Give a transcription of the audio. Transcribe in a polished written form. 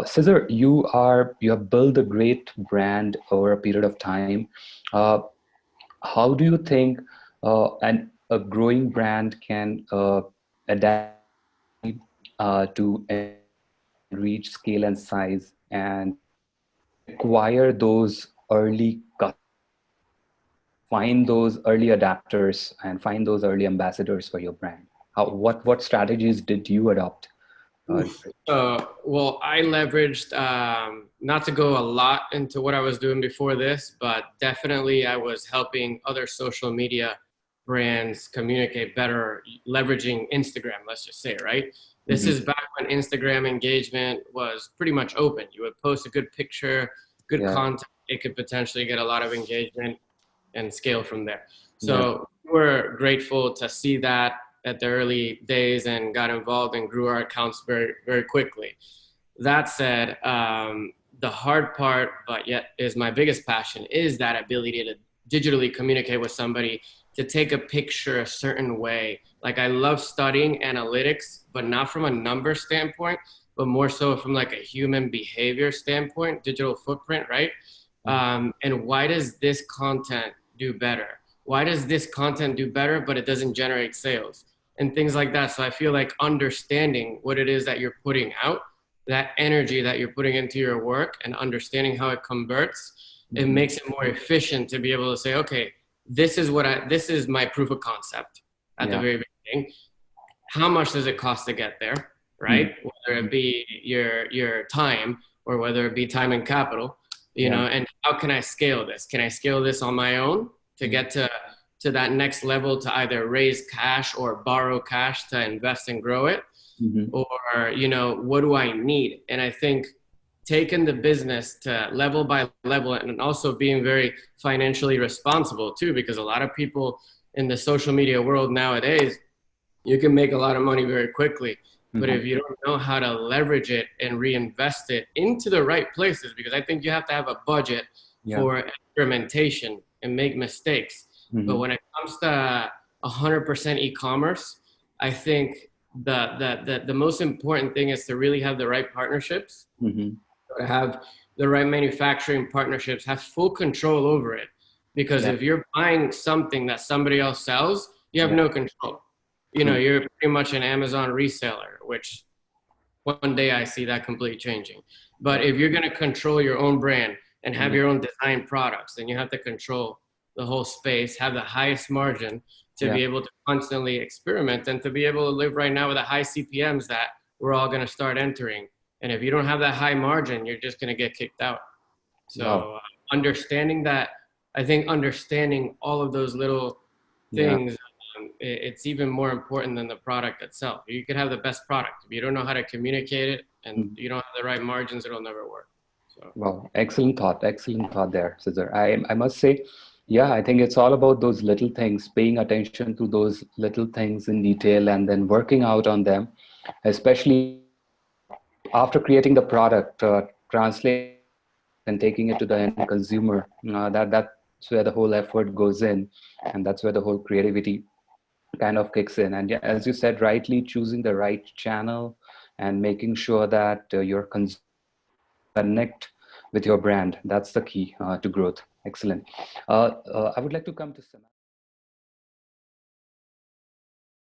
Cesar, you have built a great brand over a period of time. Uh, how do you think a growing brand can adapt to and reach scale and size and acquire those early customers, find those early adapters, and find those early ambassadors for your brand? What strategies did you adopt? Uh, Oof. Well, I leveraged, not to go a lot into what I was doing before this, but definitely I was helping other social media brands communicate better, leveraging Instagram, let's just say, right? This mhm. is back when Instagram engagement was pretty much open. You would post a good picture, good Yeah, content, it could potentially get a lot of engagement and scale from there. yeah, So we're grateful to see that at the early days and got involved and grew our accounts very, very quickly. That said, the hard part, but yet is my biggest passion, is that ability to digitally communicate with somebody, to take a picture a certain way. Like I love studying analytics, but not from a number standpoint, but more so from like a human behavior standpoint, digital footprint, right? mhm, And why does this content do better? Why does this content do better, but it doesn't generate sales? And things like that. So I feel like understanding what it is that you're putting out, that energy that you're putting into your work, and understanding how it converts, it mhm. makes it more efficient to be able to say, okay, this is my proof of concept at the Yeah. very beginning. How much does it cost to get there, Mhm, right? Whether it mhm. be your time or whether it be time and capital, Yeah. and how can I scale this? Can I scale this on my own to Mhm, get to that next level, to either raise cash or borrow cash to invest and grow it? mhm. Or, what do I need? And I think taking the business to level by level, and also being very financially responsible too, because a lot of people in the social media world nowadays, you can make a lot of money very quickly. But Mhm. if you don't know how to leverage it and reinvest it into the right places, because I think you have to have a budget Yeah. for experimentation and make mistakes. But Mhm, when it comes to 100% e-commerce, I think the most important thing is to really have the right partnerships, mhm. to have the right manufacturing partnerships, have full control over it. Because Yeah. if you're buying something that somebody else sells, you have Yeah. no control. True. You're pretty much an Amazon reseller, which one day I see that completely changing. But Yeah. if you're going to control your own brand and have Mhm. your own design products, then you have to control the whole space, have the highest margin to Yeah. be able to constantly experiment and to be able to live right now with the high CPMs that we're all going to start entering. And if you don't have that high margin, you're just going to get kicked out. Wow. So understanding that, I think understanding all of those little Yeah. things, it's even more important than the product itself. You could have the best product. If you don't know how to communicate it and Mhm. you don't have the right margins, it'll never work. So, Wow. Excellent thought. Excellent thought there, Cesar. I must say, yeah, I think it's all about those little things, paying attention to those little things in detail and then working out on them, especially after creating the product, translating that product and taking it to the end consumer. That's where the whole effort goes in, and that's where the whole creativity kind of kicks in. And yeah, as you said, rightly choosing the right channel and making sure that your consumers connect with your brand. That's the key to growth. Excellent. I would like to come to Samantha.